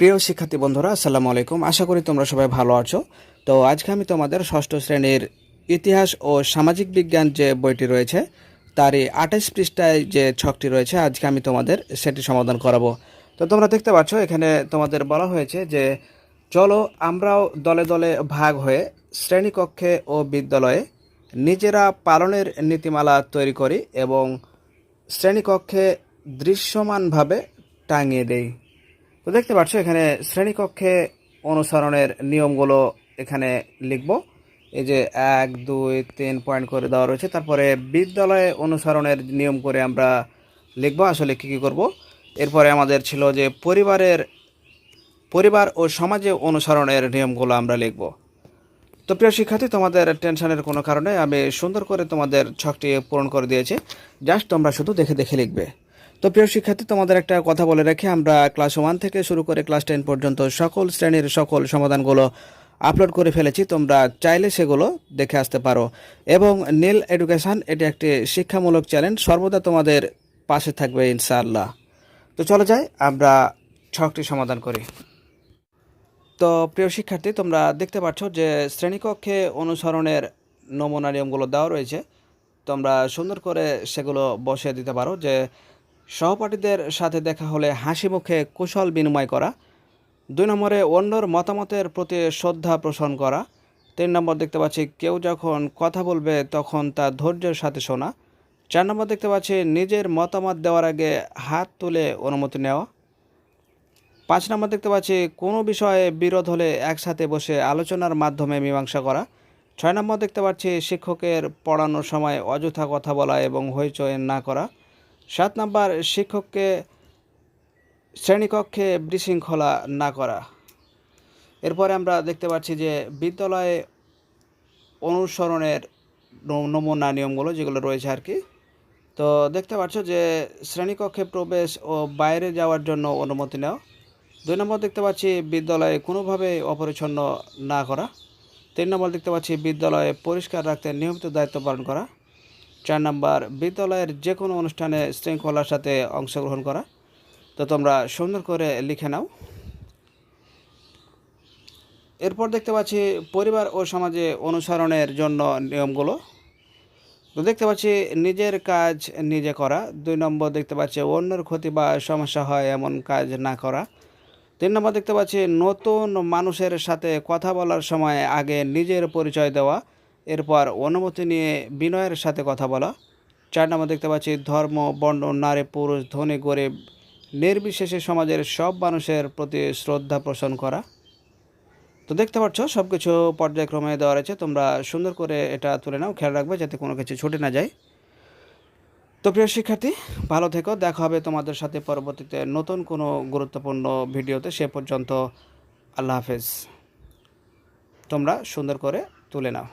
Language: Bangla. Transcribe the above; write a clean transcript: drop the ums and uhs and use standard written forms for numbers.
প্রিয় শিক্ষার্থী বন্ধুরা, আসসালামু আলাইকুম। আশা করি তোমরা সবাই ভালো আছো। তো আজকে আমি তোমাদের ষষ্ঠ শ্রেণীর ইতিহাস ও সামাজিক বিজ্ঞান যে বইটি রয়েছে তারই 28 পৃষ্ঠায় যে ছকটি রয়েছে আজকে আমি তোমাদের সেটি সমাধান করাবো। তো তোমরা দেখতে পাচ্ছ এখানে তোমাদের বলা হয়েছে যে চলো আমরাও দলে দলে ভাগ হয়ে শ্রেণীকক্ষে ও বিদ্যালয়ে নিজেরা পালনের নীতিমালা তৈরি করি এবং শ্রেণীকক্ষে দৃশ্যমানভাবে টাঙিয়ে দেই। তো দেখতে পাচ্ছ এখানে শ্রেণীকক্ষে অনুসরণের নিয়মগুলো এখানে লিখব। এই যে 1 2 3 পয়েন্ট করে দেওয়া রয়েছে। তারপরে বিদ্যালয়ে অনুসরণের নিয়ম করে আমরা লিখব আসলে কী কী করব। এরপরে আমাদের ছিল যে পরিবার ও সমাজে অনুসরণের নিয়মগুলো আমরা লিখব। তো প্রিয় শিক্ষার্থী, তোমাদের টেনশনের কোনো কারণে আমি সুন্দর করে তোমাদের ছকটি পূরণ করে দিয়েছি। জাস্ট তোমরা শুধু দেখে দেখে লিখবে। তো প্রিয় শিক্ষার্থী, তোমাদের একটা কথা বলে রাখি, আমরা ক্লাস 1 থেকে শুরু করে ক্লাস 10 পর্যন্ত সকল শ্রেণীর সকল সমাধানগুলো আপলোড করে ফেলেছি। তোমরা চাইলে সেগুলো দেখে আসতে পারো। এবং নীল এডুকেশন এটি একটি শিক্ষামূলক চ্যানেল, সর্বদা তোমাদের পাশে থাকবে ইনশাআল্লাহ। তো চলো যাই আমরা ছকটি সমাধান করি। তো প্রিয় শিক্ষার্থী, তোমরা দেখতে পাচ্ছ যে শ্রেণীকক্ষে অনুসরণের নমুনা নিয়মগুলো দেওয়া রয়েছে। তোমরা সুন্দর করে সেগুলো বসিয়ে দিতে পারো। যে সহপাঠীদের সাথে দেখা হলে হাসি মুখে কুশল বিনিময় করা। 2 নম্বরে অন্যর মতামতের প্রতি শ্রদ্ধা পোষণ করা। 3 নম্বর দেখতে পাচ্ছি কেউ যখন কথা বলবে তখন তা ধৈর্যের সাথে শোনা। 4 নম্বর দেখতে পাচ্ছি নিজের মতামত দেওয়ার আগে হাত তুলে অনুমতি নেওয়া। 5 নম্বর দেখতে পাচ্ছি কোনো বিষয়ে বিরোধ হলে একসাথে বসে আলোচনার মাধ্যমে মীমাংসা করা। 6 নম্বর দেখতে পাচ্ছি শিক্ষকের পড়ানোর সময় অযথা কথা বলা এবং হইচই না করা। 7 নম্বর শিক্ষককে শ্রেণীকক্ষে বিশৃঙ্খলা না করা। এরপরে আমরা দেখতে পাচ্ছি যে বিদ্যালয়ে অনুসরণের নমুনা নিয়মগুলো যেগুলো রয়েছে আর কি। তো দেখতে পাচ্ছ যে শ্রেণীকক্ষে প্রবেশ ও বাইরে যাওয়ার জন্য অনুমতি নেওয়া। 2 নম্বর দেখতে পাচ্ছি বিদ্যালয়ে কোনোভাবে অপরিচ্ছন্ন না করা। 3 নম্বর দেখতে পাচ্ছি বিদ্যালয়ে পরিষ্কার রাখতে নিয়মিত দায়িত্ব পালন করা। 4 নম্বর বিদ্যালয়ের যে কোনো অনুষ্ঠানে শৃঙ্খলার সাথে অংশগ্রহণ করা। তো তোমরা সুন্দর করে লিখে নাও। এরপর দেখতে পাচ্ছি পরিবার ও সমাজে অনুসরণের জন্য নিয়মগুলো। তো দেখতে পাচ্ছি নিজের কাজ নিজে করা। 2 নম্বর দেখতে পাচ্ছি অন্যের ক্ষতি বা সমস্যা হয় এমন কাজ না করা। 3 নম্বর দেখতে পাচ্ছি নতুন মানুষের সাথে কথা বলার সময় আগে নিজের পরিচয় দেওয়া, এরপর অনুমতি নিয়ে বিনয়ের সাথে কথা বলা। 4 নম্বর দেখতে পাচ্ছি ধর্ম, বর্ণ, নারী, পুরুষ, ধনী, গরিব নির্বিশেষে সমাজের সব মানুষের প্রতি শ্রদ্ধা পোষণ করা। তো দেখতে পাচ্ছ সব কিছু পর্যায়ক্রমে দেওয়া রয়েছে। তোমরা সুন্দর করে এটা তুলে নাও, খেয়াল রাখবে যাতে কোনো কিছু ছুটে না যায়। তো প্রিয় শিক্ষার্থী, ভালো থেকো। দেখা হবে তোমাদের সাথে পরবর্তীতে নতুন কোনো গুরুত্বপূর্ণ ভিডিওতে। সে পর্যন্ত আল্লাহ হাফেজ। তোমরা সুন্দর করে তুলে নাও।